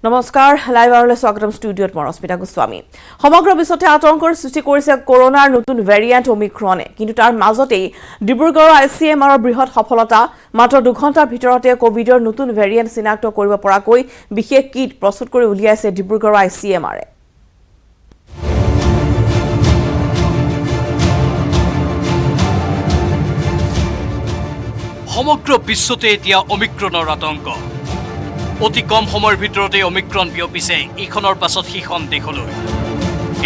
নমস্কাৰ লাইভ আৰলে স্বাগতম ষ্টুডিঅ'ত মই ৰশ্মিতা গোস্বামী সমগ্ৰ বিশ্বতে আতংকৰ সৃষ্টি কৰিছে কৰোনাৰ নতুন ভেৰিয়েণ্ট ওমিক্ৰনে কিন্তু তাৰ মাজতেই ডিব্ৰুগড়ৰ আইচিএমআৰৰ বৃহৎ সফলতা মাত্ৰ 2 ঘণ্টাৰ ভিতৰতে কোভিডৰ নতুন ভেৰিয়েণ্ট চিনাক্ত কৰিব পৰাকৈ বিশেষ কিট প্ৰস্তুত কৰি উলিয়াইছে ডিব্ৰুগড়ৰ আইচিএমআৰে সমগ্ৰ বিশ্বতে এতিয়া ওমিক্ৰনৰ আতংক অতি কম সময়ৰ ভিতৰতে ওমিক্ৰন বিয়পিছে ইখনৰ পাছত সিখন দেশলৈ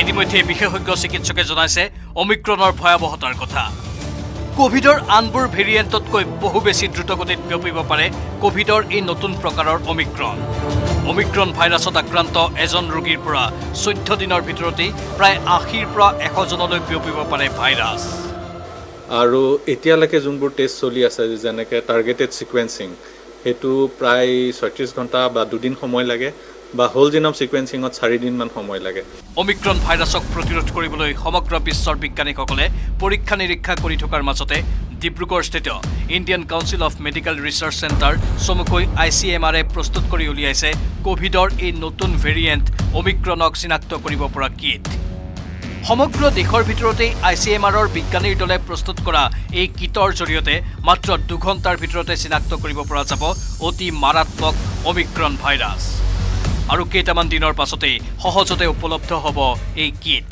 ইতিমধ্যে বিশেষজ্ঞ চিকিৎসকে জনাইছে ওমিক্ৰনৰ ভয়াৱহতাৰ কথা কোভিডৰ আনবোৰ ভেৰিয়েণ্টতকৈ বহু বেছি দ্ৰুতগতিত বিয়পিব পাৰে কোভিডৰ এই নতুন প্ৰকাৰৰ ওমিক্ৰন ভাইৰাছত আক্ৰান্ত এজন ৰোগীৰ পৰা 14 দিনৰ ভিতৰতে প্ৰায় 80ৰ পৰা 100 জনলৈ বিয়পিব পাৰে ভাইৰাছ আৰু এতিয়ালৈকে যোনবোৰ টেষ্ট চলি আছে যেনেকৈ টাৰ্গেটেড সিকুৱেন্সিং হেতু প্ৰায় 36 ঘণ্টা বা 2 দিন সময় লাগে বা হোল জিনম সিকুৱেন্সিঙত 4 দিন মান সময় লাগে ওমিক্ৰন ভাইৰাছক প্ৰতিৰোধ কৰিবলৈ সমগ্ৰ বিশ্বৰ বিজ্ঞানীসকলে পৰীক্ষা নিৰীক্ষা কৰি থকাৰ মাজতে ডিব্ৰুগড়স্থিত Indian council of medical research centre চমুকৈ আইচিএমআৰে প্ৰস্তুত কৰি উলিয়াইছে কোভিডৰ এই নতুন ভেৰিয়েণ্ট ওমিক্ৰনক চিনাক্ত কৰিব পৰা কিট সমগ্ৰ দেশৰ ভিতৰতে আইচিএমআৰৰ বিজ্ঞানীৰ দলে প্ৰস্তুত কৰা এই কিটৰ জৰিয়তে মাত্ৰ 2 ঘণ্টাৰ ভিতৰতে চিনাক্ত কৰিব পৰা যাব অতি মাৰাত্মক ওমিক্ৰন ভাইৰাছ আৰু কেইটামান দিনৰ পাছতে সহজতে উপলব্ধ হ'ব এই কিট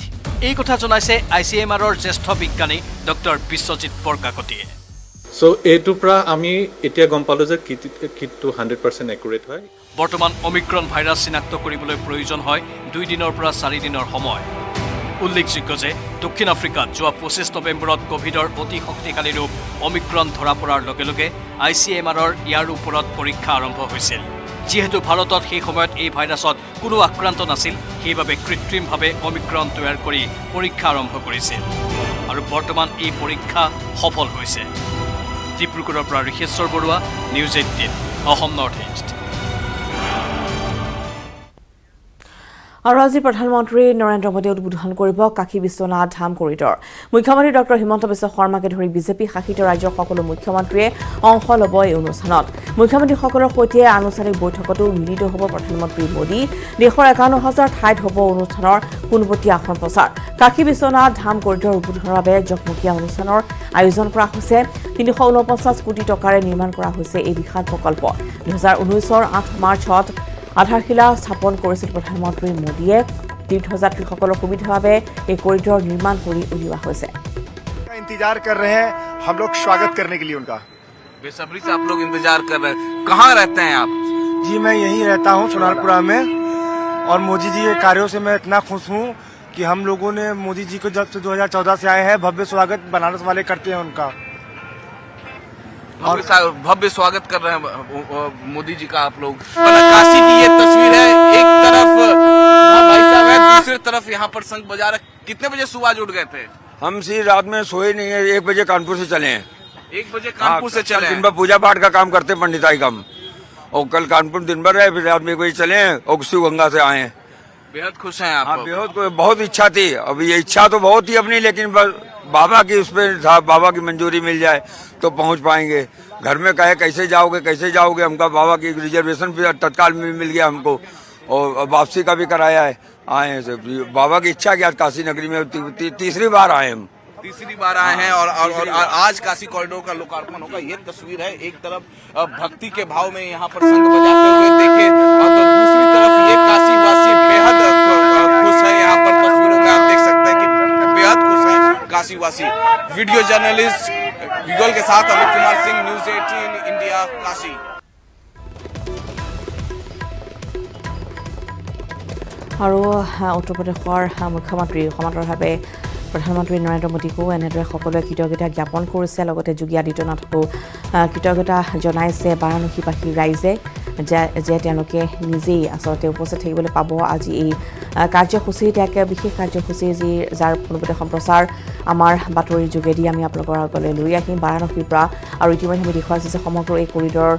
এই কথা জনাইছে আইচিএমআৰৰ জ্যেষ্ঠ বিজ্ঞানী ডক্টৰ বিশ্বজিৎ বৰকাকতিয়ে সো এইটো পৰা আমি এতিয়া গম পালো যে কিটটো 100% একুৰেট হয় বৰ্তমান ওমিক্ৰন ভাইৰাছ চিনাক্ত কৰিবলৈ প্ৰয়োজন হয় 2 দিনৰ পৰা 4 দিনৰ সময় উল্লেখযোগ্য যে দক্ষিণ আফ্ৰিকাত যোৱা 25 নৱেম্বৰত কোভিডৰ অতি শক্তিশালী ৰূপ ওমিক্ৰন ধৰা পৰাৰ লগে লগে আইচিএমআৰৰ ইয়াৰ ওপৰত পৰীক্ষা আৰম্ভ হৈছিল যিহেতু ভাৰতত সেই সময়ত এই ভাইৰাছত কোনো আক্ৰান্ত নাছিল সেইবাবে কৃত্ৰিমভাৱে ওমিক্ৰন তৈয়াৰ কৰি পৰীক্ষা আৰম্ভ কৰিছিল আৰু বৰ্তমান এই পৰীক্ষা সফল হৈছে ডিব্ৰুগড়ৰ পৰা ঋষেশ্বৰ বৰুৱা নিউজ 18 অসম নৰ্থ ইষ্ট আৰু আজি প্ৰধানমন্ত্ৰী নৰেন্দ্ৰ মোদীয়ে উদ্বোধন কৰিব কাশী বিশ্বনাথ ধাম কৰিডৰ মুখ্যমন্ত্ৰী ডক্টৰ হিমন্ত বিশ্ব শৰ্মাকে ধৰি বিজেপি শাসিত ৰাজ্যৰ সকলো মুখ্যমন্ত্ৰীয়ে অংশ ল'ব এই অনুষ্ঠানত মুখ্যমন্ত্ৰীসকলৰ সৈতে আনুষ্ঠানিক বৈঠকতো মিলিত হ'ব প্ৰধানমন্ত্ৰী মোদী দেশৰ 51,000 ঠাইত হ'ব অনুষ্ঠানৰ পোনপটীয়া আসন প্ৰচাৰ কাশী বিশ্বনাথ ধাম কৰিডৰ উদ্বোধনৰ বাবে জকমকীয়া অনুষ্ঠানৰ আয়োজন কৰা হৈছে 349 কোটি টকাৰে নিৰ্মাণ কৰা হৈছে এই বিশাল প্ৰকল্প 2019ৰ 8 মাৰ্চত আধাৰশিলা স্থাপন কৰিছিল প্ৰধানমন্ত্ৰী মোদীয়ে তীৰ্থযাত্ৰীসকলৰ সুবিধাৰ বাবে এই কৰিডৰ নিৰ্মাণ কৰি উলিওৱা হৈছে इंतजार कर रहे हैं हम लोग स्वागत करने के लिए उनका बेसब्री से आप लोग इंतजार कर रहे हैं कहाँ रहते हैं आप जी मैं यहीं रहता हूँ सोनारपुरा में और मोदी जी के कार्यों से मैं इतना खुश हूँ कि हम लोगों ने मोदी जी को जब से 2014 से आए हैं भव्य स्वागत बनारस वाले करते हैं उनका और भव्य स्वागत कर रहे हैं मोदी जी का आप लोग काशी की ये तस्वीर है एक तरफ भाई साहब है दूसरी तरफ यहाँ पर शंख बजा रहे कितने बजे सुबह उठ गए थे हम सी रात में सोए नहीं है 1 बजे कानपुर से चले हैं 1 बजे कानपुर से चले दिन भर पूजा पाठ का काम करते हैं पंडिताई काम और कल कानपुर दिन भर रहे फिर रात में 1 बजे चले हैं और शिव गंगा से आए हैं बेहद खुश हैं आप बेहद बहुत इच्छा थी अब ये इच्छा तो बहुत थी अपनी लेकिन बाबा की उस पर था बाबा की मंजूरी मिल जाए तो पहुंच पाएंगे घर में कहे कैसे जाओगे हमका बाबा की रिजर्वेशन भी तत्काल में मिल गया हमको और वापसी का भी कराया है आए हैं बाबा की इच्छा कि आज काशी नगरी में तीसरी बार आए हम और आज काशी कॉरिडोर का लोकार्पण होगा ये तस्वीर है एक तरफ भक्ति के भाव में यहाँ पर शंख बजाते हुए देखे और तो दूसरी तरफ ये काशीवासी बेहद खुश है यहाँ पर तस्वीरों में आप देख सकते हैं कि बेहद खुश है काशीवासी वीडियो जर्नलिस्ट विगल के साथ अमित कुमार सिंह न्यूज 18 इंडिया काशी আৰু উত্তৰ প্ৰদেশৰ মুখ্যমন্ত্ৰী সমান্তৰালভাৱে প্ৰধানমন্ত্ৰী নৰেন্দ্ৰ মোদীকো এনেদৰে সকলোৱে কৃতজ্ঞতা জ্ঞাপন কৰিছে লগতে যোগী আদিত্যনাথকো কৃতজ্ঞতা জনাইছে বাৰাণসীবাসী ৰাইজে যে তেওঁলোকে নিজেই আচলতে উপস্থিত থাকিবলৈ পাব আজি এই কাৰ্যসূচীত এক বিশেষ কাৰ্যসূচী যাৰ পোনপটীয়া সম্প্ৰচাৰ আমাৰ বাতৰিৰ যোগেদি আমি আপোনালোকৰ আগলৈ লৈ আহিম বাৰাণসীৰ পৰা আৰু ইতিমধ্যে আমি দেখুৱাইছোঁ যে সমগ্ৰ এই কৰিডৰ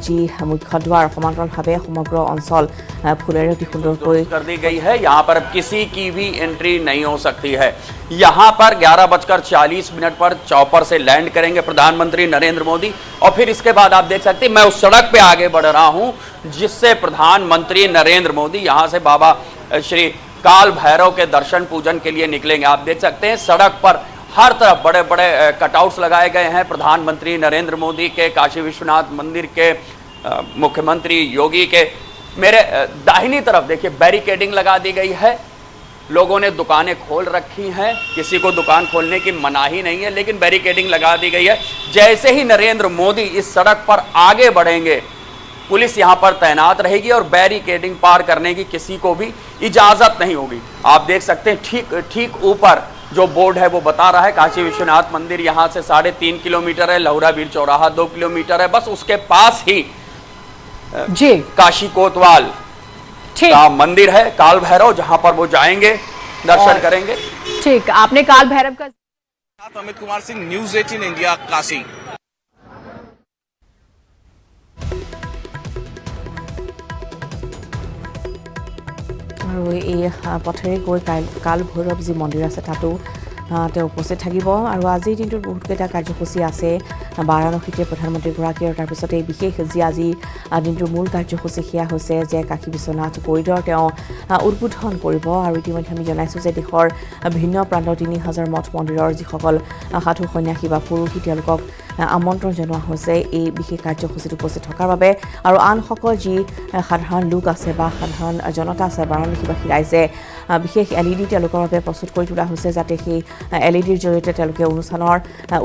যি মুখ্য দ্বাৰ সমান্তৰালভাৱে সমগ্ৰ অঞ্চল ফুলেৰে অতি সুন্দৰকৈ कर दी गई है यहाँ पर किसी की भी एंट्री नहीं हो सकती है यहाँ पर 11:40 पर चौपर से लैंड करेंगे प्रधानमंत्री नरेंद्र मोदी। और फिर इसके बाद आप देख सकते हैं मैं उस सड़क पे आगे बढ़ रहा हूं जिससे प्रधानमंत्री नरेंद्र मोदी यहां से बाबा श्री काल भैरव के दर्शन पूजन के लिए निकलेंगे। आप देख सकते हैं सड़क पर हर तरफ बड़े बड़े कटआउट्स लगाए गए हैं प्रधानमंत्री नरेंद्र मोदी के, काशी विश्वनाथ मंदिर के, मुख्यमंत्री योगी के। मेरे दाहिनी तरफ देखिए बैरिकेडिंग लगा दी गई है, लोगों ने दुकानें खोल रखी हैं, किसी को दुकान खोलने की मनाही नहीं है लेकिन बैरिकेडिंग लगा दी गई है। जैसे ही नरेंद्र मोदी इस सड़क पर आगे बढ़ेंगे पुलिस यहां पर तैनात रहेगी और बैरिकेडिंग पार करने की किसी को भी इजाजत नहीं होगी। आप देख सकते हैं ठीक ऊपर जो बोर्ड है वो बता रहा है काशी विश्वनाथ मंदिर यहां से 3.5 किलोमीटर है, लहुरा वीर चौराहा 2 किलोमीटर है, बस उसके पास ही जी काशी कोतवाल का मंदिर है काल भैरव, जहां पर वो जाएंगे दर्शन करेंगे। ठीक, आपने काल भैरव का अमित कुमार सिंह, न्यूज़ 18 इंडिया, काशी। আৰু এই পথেৰে গৈ কাল ভৈৰৱ যি মন্দিৰ আছে তাতো তেওঁ উপস্থিত থাকিব। আৰু আজিৰ দিনটোত বহুতকেইটা কাৰ্যসূচী আছে বাৰাণসীতে প্ৰধানমন্ত্ৰীগৰাকী, আৰু তাৰপিছতে এই বিশেষ যি আজি দিনটোৰ মূল কাৰ্যসূচী সেয়া হৈছে যে কাশী বিশ্বনাথ কৰিডৰ তেওঁ উদ্বোধন কৰিব। আৰু ইতিমধ্যে আমি জনাইছোঁ যে দেশৰ ভিন্ন প্ৰান্তৰ 3000 মঠ মন্দিৰৰ যিসকল সাধু সন্যাসী বা পুৰোহিত তেওঁলোকক আমন্ত্ৰণ জনোৱা হৈছে এই বিশেষ কাৰ্যসূচীত উপস্থিত থকাৰ বাবে। আৰু আনসকল যি সাধাৰণ লোক আছে বা সাধাৰণ জনতা আছে বাৰাণসীবাসী ৰাইজে বিশেষ LED তেওঁলোকৰ বাবে প্ৰস্তুত কৰি তোলা হৈছে যাতে সেই LEDৰ জৰিয়তে তেওঁলোকে অনুষ্ঠানৰ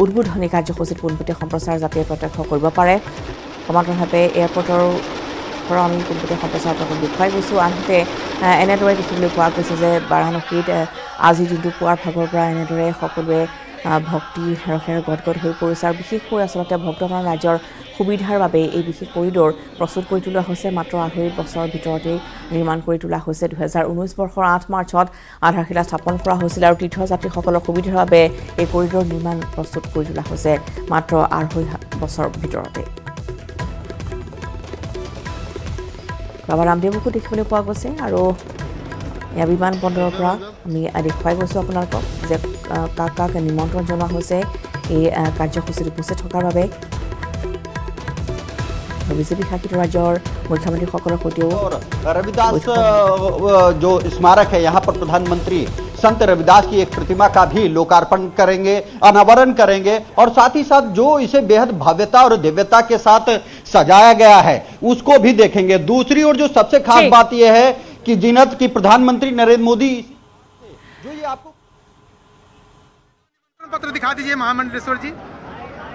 উদ্বোধনী কাৰ্যসূচীত পোনপটীয়া সম্প্ৰচাৰ যাতে প্ৰত্যক্ষ কৰিব পাৰে। সমান্তৰালভাৱে এয়াৰপৰ্টৰ পৰা আমি পোনপটীয়া সম্প্ৰচাৰ দেখুৱাই গৈছোঁ। আনহাতে এনেদৰে দেখিবলৈ পোৱা গৈছে যে বাৰাণসীত আজিৰ দিনটো পুৱাৰ ভাগৰ পৰা এনেদৰে সকলোৱে ভক্তি ৰসেৰে গদগদ হৈ পৰিছে। আৰু বিশেষকৈ আচলতে ভক্তপ্ৰাণ ৰাইজৰ সুবিধাৰ বাবে এই বিশেষ কৰিডৰ প্ৰস্তুত কৰি তোলা হৈছে। মাত্ৰ 2.5 বছৰৰ ভিতৰতেই নিৰ্মাণ কৰি তোলা হৈছে। 2019 বৰ্ষৰ 8 মাৰ্চত আধাৰশিলা স্থাপন কৰা হৈছিল আৰু তীৰ্থযাত্ৰীসকলৰ সুবিধাৰ বাবে এই কৰিডৰ নিৰ্মাণ প্ৰস্তুত কৰি তোলা হৈছে মাত্ৰ 2.5 বছৰৰ ভিতৰতে। বাবা ৰামদেৱকো দেখিবলৈ পোৱা গৈছে। আৰু এয়া বিমানবন্দৰৰ পৰা আমি দেখুৱাই গৈছোঁ আপোনালোকক যে কাক কাক নিমন্ত্ৰণ জনোৱা হৈছে এই কাৰ্যসূচীত উপস্থিত থকাৰ বাবে। বিজেপি শাসিত ৰাজ্যৰ মুখ্যমন্ত্ৰীসকলৰ সৈতেও रविदास जो स्मारक है यहाँ पर प्रधानमंत्री संत रविदास की एक प्रतिमा का भी लोकार्पण करेंगे, अनावरण करेंगे और साथ ही साथ जो इसे बेहद भव्यता और दिव्यता के साथ सजाया गया है उसको भी देखेंगे। दूसरी ओर जो सबसे खास बात यह है कि जिनत की प्रधानमंत्री नरेंद्र मोदी जो ये आपको पत्र दिखा दीजिए महामंडलेश्वर जी।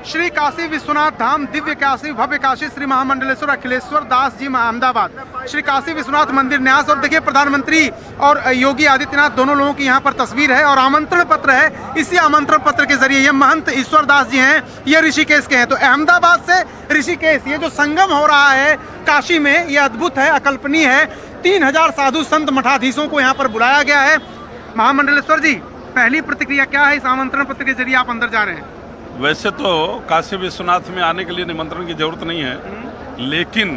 श्री काशी विश्वनाथ धाम दिव्य काशी भव्य काशी श्री महामंडलेश्वर अखिलेश्वर दास जी अहमदाबाद श्री काशी विश्वनाथ मंदिर न्यास। और देखिए प्रधानमंत्री और योगी आदित्यनाथ दोनों लोगों की यहाँ पर तस्वीर है और आमंत्रण पत्र है। इसी आमंत्रण पत्र के जरिए ये महंत ईश्वर दास जी हैं, ये ऋषिकेश के हैं। तो अहमदाबाद से ऋषिकेश ये जो संगम हो रहा है काशी में ये अद्भुत है, अकल्पनीय है। 3000 साधु संत मठाधीशों को यहाँ पर बुलाया गया है। महामंडलेश्वर जी, पहली प्रतिक्रिया क्या है इस आमंत्रण पत्र के जरिए आप अंदर जा रहे हैं? वैसे तो काशी विश्वनाथ में आने के लिए निमंत्रण की जरूरत नहीं है, लेकिन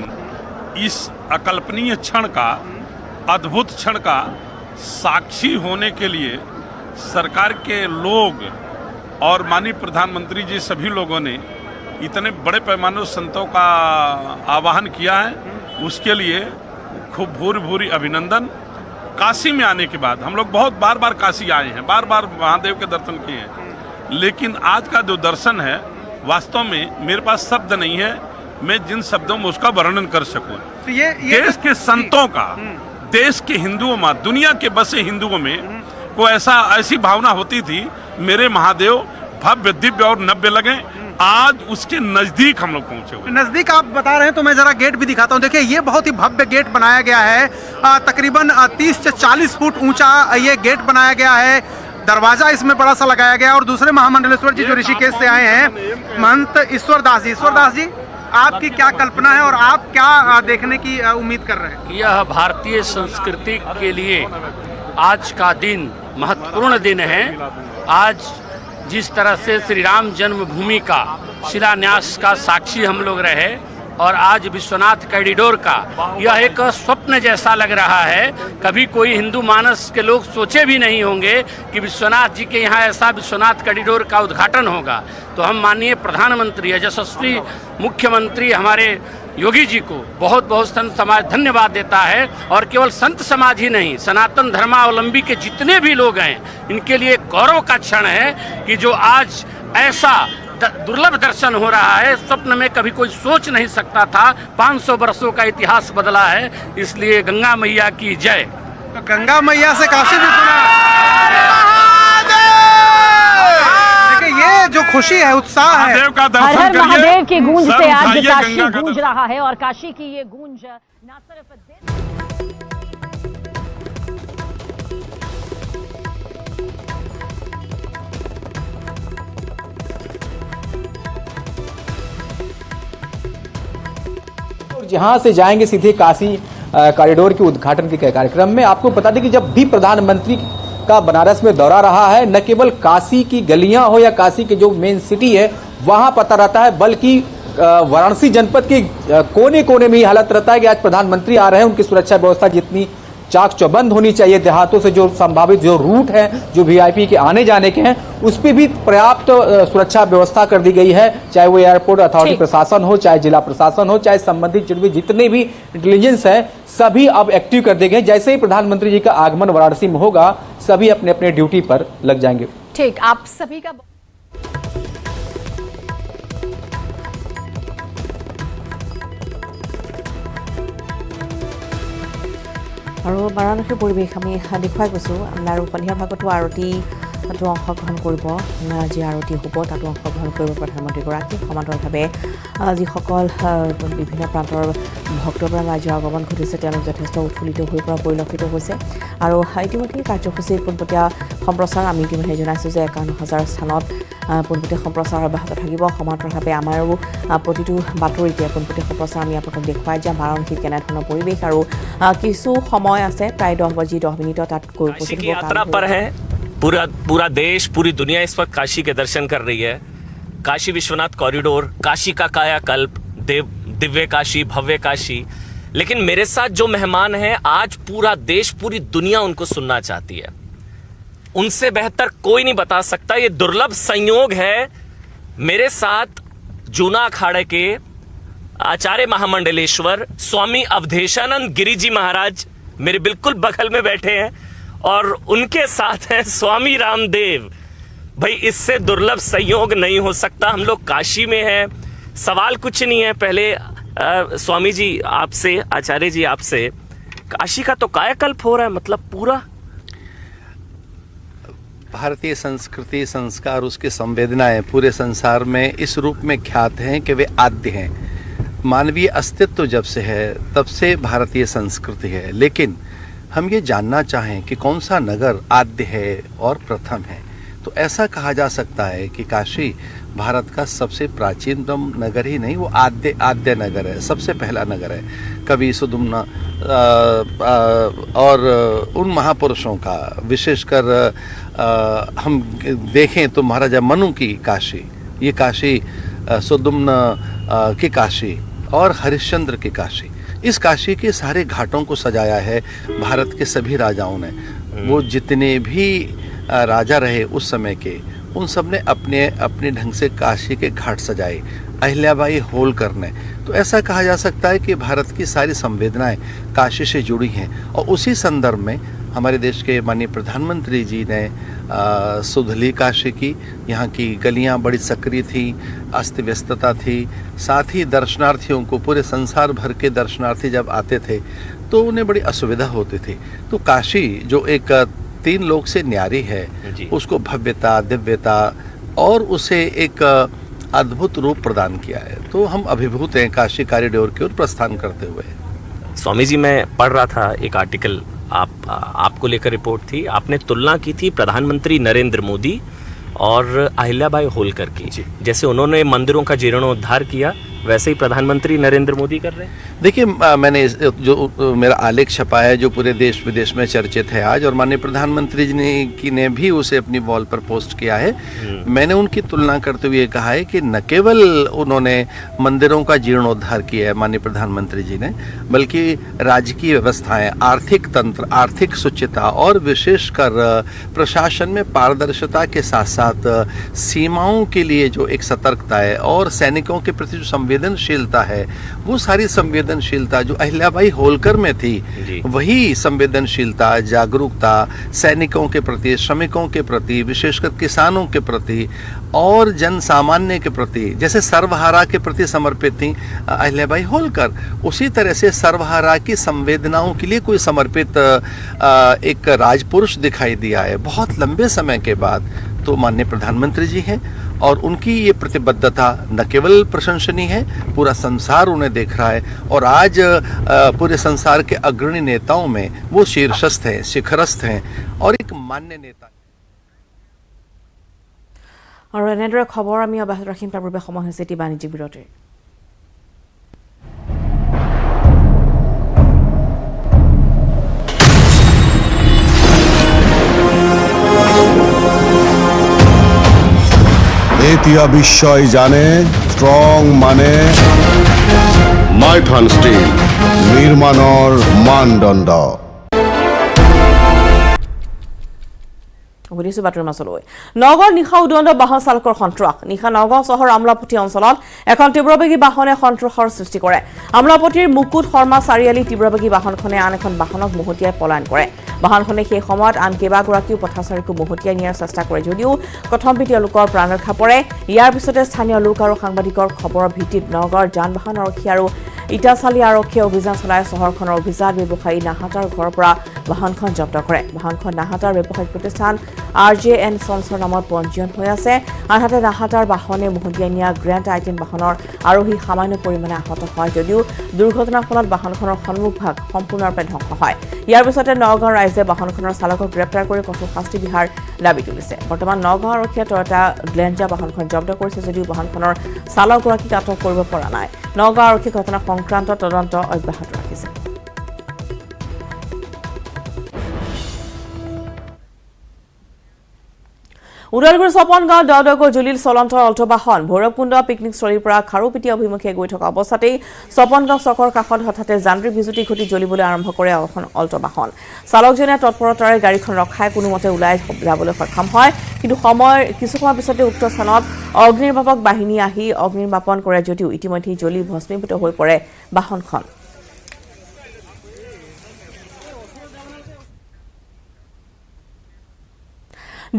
इस अकल्पनीय क्षण का, अद्भुत क्षण का साक्षी होने के लिए सरकार के लोग और माननीय प्रधानमंत्री जी सभी लोगों ने इतने बड़े पैमाने संतों का आह्वान किया है, उसके लिए खूब भूरि भूरि अभिनंदन। काशी में आने के बाद हम लोग बहुत बार बार काशी आए हैं, बार बार महादेव के दर्शन किए हैं, लेकिन आज का जो दर्शन है वास्तव में मेरे पास शब्द नहीं है मैं जिन शब्दों में उसका वर्णन कर सकूं। तो ये देश के संतों का, देश के हिंदुओं में, दुनिया के बसे हिंदुओं में को ऐसी भावना होती थी मेरे महादेव भव्य दिव्य और नव्य लगे। आज उसके नजदीक हम लोग पहुंचे हुए। नजदीक आप बता रहे हैं तो मैं जरा गेट भी दिखाता हूं। देखिए ये बहुत ही भव्य गेट बनाया गया है, तकरीबन 30 से 40 फुट ऊंचा ये गेट बनाया गया है। दरवाजा इसमें बड़ा सा लगाया गया। और दूसरे महामंडलेश्वर जी जो ऋषिकेश से आए हैं महंत ईश्वर दास जी, आपकी क्या कल्पना है और आप क्या देखने की उम्मीद कर रहे हैं? यह भारतीय संस्कृति के लिए आज का दिन महत्वपूर्ण दिन है। आज जिस तरह से श्री राम जन्मभूमि का शिलान्यास का साक्षी हम लोग रहे, और आज विश्वनाथ कॉरिडोर का यह एक स्वप्न जैसा लग रहा है। कभी कोई हिंदू मानस के लोग सोचे भी नहीं होंगे कि विश्वनाथ जी के यहाँ ऐसा विश्वनाथ कॉरिडोर का उद्घाटन होगा। तो हम माननीय प्रधानमंत्री यशस्वी मुख्यमंत्री हमारे योगी जी को बहुत बहुत संत समाज धन्यवाद देता है। और केवल संत समाज ही नहीं, सनातन धर्मावलंबी के जितने भी लोग हैं, इनके लिए गौरव का क्षण है कि जो आज ऐसा दुर्लभ दर्शन हो रहा है, स्वप्न में कभी कोई सोच नहीं सकता था। 500 वर्षों का इतिहास बदला है, इसलिए गंगा मैया की जय। तो गंगा मैया से काशी विश्वनाथ, देखिए ये जो खुशी है, उत्साह है, महादेव का हर दर्शन हर करिए, महादेव की गूंज सर से आज उठाइए, काशी गंगा का गूंज दर्शन। रहा है और काशी की ये गूंज न सिर्फ जहां से जाएंगे सीधे काशी कॉरिडोर के उद्घाटन के कार्यक्रम में। आपको बता दें कि जब भी प्रधानमंत्री का बनारस में दौरा रहा है, न केवल काशी की गलियां हो या काशी के जो मेन सिटी है वहां पता रहता है, बल्कि वाराणसी जनपद के कोने कोने में ही हालत रहता है कि आज प्रधानमंत्री आ रहे हैं। उनकी सुरक्षा व्यवस्था जितनी चाक चौबंद होनी चाहिए, देहातों से जो संभावित जो रूट है, जो वीआईपी के आने जाने के हैं, उस पर भी पर्याप्त सुरक्षा व्यवस्था कर दी गई है। चाहे वो एयरपोर्ट अथॉरिटी प्रशासन हो, चाहे जिला प्रशासन हो, चाहे संबंधित जितने भी इंटेलिजेंस है, सभी अब एक्टिव कर दिए गए। जैसे ही प्रधानमंत्री जी का आगमन वाराणसी में होगा, सभी अपने अपने ड्यूटी पर लग जाएंगे। ठीक, आप सभी का আৰু বাৰাণসীৰ পৰিৱেশ আমি দেখুৱাই গৈছোঁ। আৰু সন্ধিয়া ভাগতো আৰতিটো অংশগ্ৰহণ কৰিব, যি আৰতি হ'ব তাতো অংশগ্ৰহণ কৰিব প্ৰধানমন্ত্ৰীগৰাকী। সমান্তৰালভাৱে যিসকল বিভিন্ন প্ৰান্তৰ ভক্তৰ পৰা ৰাজ্যৰ আগমন ঘটিছে, তেওঁলোক যথেষ্ট উৎফুল্লিত হৈ পৰা পৰিলক্ষিত হৈছে। আৰু ইতিমধ্যে কাৰ্যসূচীৰ পোনপটীয়া সম্প্ৰচাৰ আমি ইতিমধ্যে জনাইছোঁ যে 51,000 স্থানত পোনপটীয়া সম্প্ৰচাৰ অব্যাহত থাকিব। সমান্তৰালভাৱে আমাৰো প্ৰতিটো বাতৰিতে পোনপটীয়া সম্প্ৰচাৰ আমি আপোনালোকক দেখুৱাই যাম বাৰাণসীত কেনেধৰণৰ পৰিৱেশ। আৰু কিছু সময় আছে, প্ৰায় 10 বাজি 10 মিনিটত তাত গৈ উপস্থিত হ'ব। यात्रा पर है, पूरा देश, पूरी दुनिया इस वक्त काशी के दर्शन कर रही है। काशी विश्वनाथ कॉरिडोर, काशी का कायाकल्प, दिव्य काशी, भव्य काशी। लेकिन मेरे साथ जो मेहमान हैं, आज पूरा देश, पूरी दुनिया उनको सुनना चाहती है। उनसे बेहतर कोई नहीं बता सकता। ये दुर्लभ संयोग है। मेरे साथ जूना अखाड़े के आचार्य महामंडलेश्वर स्वामी अवधेशानंद गिरी जी महाराज मेरे बिल्कुल बगल में बैठे हैं, और उनके साथ हैं स्वामी रामदेव। भाई, इससे दुर्लभ संयोग नहीं हो सकता। हम लोग काशी में हैं। सवाल कुछ नहीं है। पहले स्वामी जी आपसे, आचार्य जी आपसे, काशी का तो कायाकल्प हो रहा है, मतलब पूरा भारतीय संस्कृति, संस्कार, उसकी संवेदनाएं पूरे संसार में इस रूप में ख्यात हैं कि वे आद्य हैं। मानवीय अस्तित्व जब से है तब से भारतीय संस्कृति है। लेकिन हम ये जानना चाहें कि कौन सा नगर आद्य है और प्रथम है, तो ऐसा कहा जा सकता है कि काशी भारत का सबसे प्राचीनतम नगर ही नहीं, वो आद्य नगर है, सबसे पहला नगर है। कवि सुदुम्ना और उन महापुरुषों का, विशेषकर हम देखें तो महाराजा मनु की काशी, ये काशी सुदुम्ना की काशी और हरिश्चंद्र की काशी, इस काशी के सारे घाटों को सजाया है भारत के सभी राजाओं ने। वो जितने भी राजा रहे उस समय के, उन सब ने अपने अपने ढंग से काशी के घाट सजाए। अहिल्याबाई होलकर ने, तो ऐसा कहा जा सकता है कि भारत की सारी संवेदनाएं काशी से जुड़ी हैं। और उसी संदर्भ में हमारे देश के माननीय प्रधानमंत्री जी ने सुधली काशी की। यहाँ की गलियाँ बड़ी सक्रिय थी, अस्त व्यस्तता थी। साथ ही दर्शनार्थियों को, पूरे संसार भर के दर्शनार्थी जब आते थे तो उन्हें बड़ी असुविधा होती थी। तो काशी जो एक 3 लोक से न्यारी है, उसको भव्यता, दिव्यता और उसे एक अद्भुत रूप प्रदान किया है। तो हम अभिभूत हैं काशी कॉरिडोर की ओर प्रस्थान करते हुए। स्वामी जी, मैं पढ़ रहा था एक आर्टिकल, आपको लेकर रिपोर्ट थी। आपने तुलना की थी प्रधानमंत्री नरेंद्र मोदी और अहिल्याबाई होलकर की। जैसे उन्होंने मंदिरों का जीर्णोद्धार किया, वैसे ही प्रधानमंत्री नरेंद्र मोदी कर रहे हैं? देखिए, मैंने जो मेरा आलेख छपा है जो पूरे देश विदेश में चर्चित है आज, और माननीय प्रधानमंत्री जी ने भी उसे अपनी वॉल पर पोस्ट किया है। मैंने उनकी तुलना करते हुए कहा है कि न केवल उन्होंने मंदिरों का जीर्णोद्धार किया है माननीय प्रधानमंत्री जी ने, बल्कि राजकीय व्यवस्थाएं, आर्थिक तंत्र, आर्थिक सुचिता और विशेषकर प्रशासन में पारदर्शिता के साथ साथ सीमाओं के लिए जो एक सतर्कता है और सैनिकों के प्रति जो संवेदनशीलता है, वो सारी संवेदनशीलता जो अहिल्याबाई होलकर में थी, वही संवेदनशीलता, जागरूकता सैनिकों के प्रति, श्रमिकों के प्रति, विशेषकर किसानों के प्रति और जन सामान्य के प्रति, जैसे सर्वहारा के प्रति समर्पित थी अहिल्याबाई होलकर, उसी तरह से सर्वहारा की संवेदनाओं के लिए कोई समर्पित एक राजपुरुष दिखाई दिया है बहुत लंबे समय के बाद, तो माननीय प्रधानमंत्री जी हैं। और उनकी ये प्रतिबद्धता न केवल प्रशंसनीय है, पूरा संसार उन्हें देख रहा है, और आज पूरे संसार के अग्रणी नेताओं में वो शीर्षस्थ हैं, शिखरस्थ हैं और एक मान्य नेता। और এনেদৰে খবৰ আমি অব্যাহত ৰাখিম। তাৰ পূৰ্বে সময় হৈছে এটি বাণিজ্যিক বিৰতিৰ। এতিয়া বিশ্বই জানে ষ্ট্ৰং মানে মাইথন ষ্টীল নিৰ্মাণৰ মানদণ্ড। ঘূৰিছো বাতৰিৰ মাজলৈ। নগাঁৱৰ নিশা উদণ্ড বাহন চালকৰ সন্ত্ৰাস। নিশা নগাঁও চহৰ আমলাপতি অঞ্চলত এখন তীব্ৰবেগী বাহনে সন্ত্ৰাসৰ সৃষ্টি কৰে। আমলাপতিৰ মুকুট শৰ্মা চাৰিআলি তীব্ৰবেগী বাহনখনে আন এখন বাহনক মহতিয়াই পলায়ন কৰে। বাহনখনে সেই সময়ত আন কেইবাগৰাকীও পথচাৰীকো মহতিয়াই নিয়াৰ চেষ্টা কৰে যদিও কথম্পি তেওঁলোকৰ প্ৰাণ ৰক্ষা পৰে। ইয়াৰ পিছতে স্থানীয় লোক আৰু সাংবাদিকৰ খবৰৰ ভিত্তিত নগাঁৱৰ যান বাহন আৰক্ষী আৰু ইটাচালি আৰক্ষীয়ে অভিযান চলাই চহৰখনৰ অভিজাত ব্যৱসায়ী নাহাটাৰ ঘৰৰ পৰা বাহনখন জব্দ কৰে। বাহনখন নাহাটাৰ ব্যৱসায়িক প্ৰতিষ্ঠান RJN চনছৰ নামত পঞ্জীয়ন হৈ আছে। আনহাতে নাহাটাৰ বাহনে মহতিয়াই নিয়া গ্ৰেণ্ড আইটেন বাহনৰ আৰোহী সামান্য পৰিমাণে আহত হয় যদিও দুৰ্ঘটনাৰ ফলত বাহনখনৰ সন্মুখভাগ সম্পূৰ্ণৰূপে ধ্বংস হয়। ইয়াৰ পিছতে নগাঁও ৰাইজে বাহনখনৰ চালকক গ্ৰেপ্তাৰ কৰি কঠোৰ শাস্তি বিহাৰ দাবী তুলিছে। বৰ্তমান নগাঁও আৰক্ষীয়ে টয়টা গ্লেঞ্জা বাহনখন জব্দ কৰিছে যদিও বাহনখনৰ চালকগৰাকীক আটক কৰিব পৰা নাই। নগাঁও আৰক্ষী ঘটনা সংক্ৰান্ত তদন্ত অব্যাহত ৰাখিছে। উদালগুৰি চপনগাঁও দাউদগৰ জুলিল চলন্তৰ অল্টো বাহন ভৈৰৱকুণ্ড পিকনিকস্থলীৰ পৰা খাৰুপিটি অভিমুখে গৈ থকা অৱস্থাতেই চপনগাঁও চকৰ কাষত হঠাতে যান্ত্ৰিক বিজুতি ঘটি জ্বলিবলৈ আৰম্ভ কৰে এখন অল্টো বাহন। চালকজনে তৎপৰতাৰে গাড়ীখন ৰখাই কোনোমতে ওলাই যাবলৈ সক্ষম হয়, কিন্তু কিছু সময় পিছতে উক্ত স্থানত অগ্নিনিৰ্বাপক বাহিনী আহি অগ্নিনিৰ্বাপন কৰে যদিও ইতিমধ্যে জ্বলি ভস্মীভূত হৈ পৰে বাহনখন।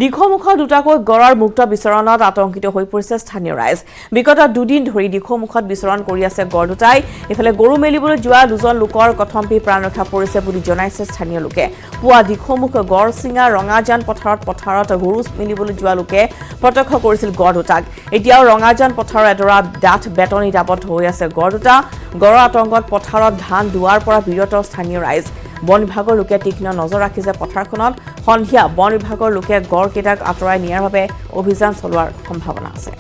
দিখৌমুখত দুটাকৈ গড়ৰ মুক্ত বিচৰণত আতংকিত হৈ পৰিছে স্থানীয় ৰাইজ। বিগত দুদিন ধৰি দিখৌমুখত বিচৰণ কৰি আছে গড় দুটাই। ইফালে গৰু মেলিবলৈ যোৱা দুজন লোকৰ কথম্পি প্ৰাণ ৰক্ষা পৰিছে বুলি জনাইছে স্থানীয় লোকে। পুৱা দিখৌমুখ গড়চিঙা ৰঙাজান পথাৰত গৰু মেলিবলৈ যোৱা লোকে প্ৰত্যক্ষ কৰিছিল গড় দুটাক। এতিয়াও ৰঙাজান পথাৰৰ এডৰা ডাঠ বেতনিত আবদ্ধ হৈ আছে গড় দুটা। গড়ৰ আতংকত পথাৰত ধান দোৱাৰ পৰা বিৰত স্থানীয় ৰাইজ। বন বিভাগৰ লোকে তীক্ষ্ণ নজৰ ৰাখিছে পথাৰখনত। সন্ধিয়া বন বিভাগৰ লোকে গড়কেইটাক আঁতৰাই নিয়াৰ বাবে অভিযান চলোৱাৰ সম্ভাৱনা আছে।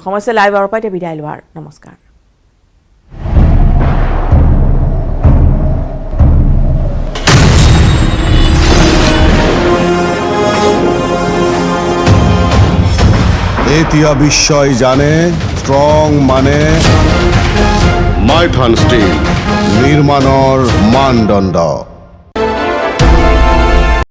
সমস্যা লাইভ আৰু পাইতে বিদায় লোৱাৰ নমস্কাৰ। এতিয়া বিশ্বই জানে ষ্ট্ৰং মানে মাইথন ষ্টীল নিৰ্মাণৰ মানদণ্ড।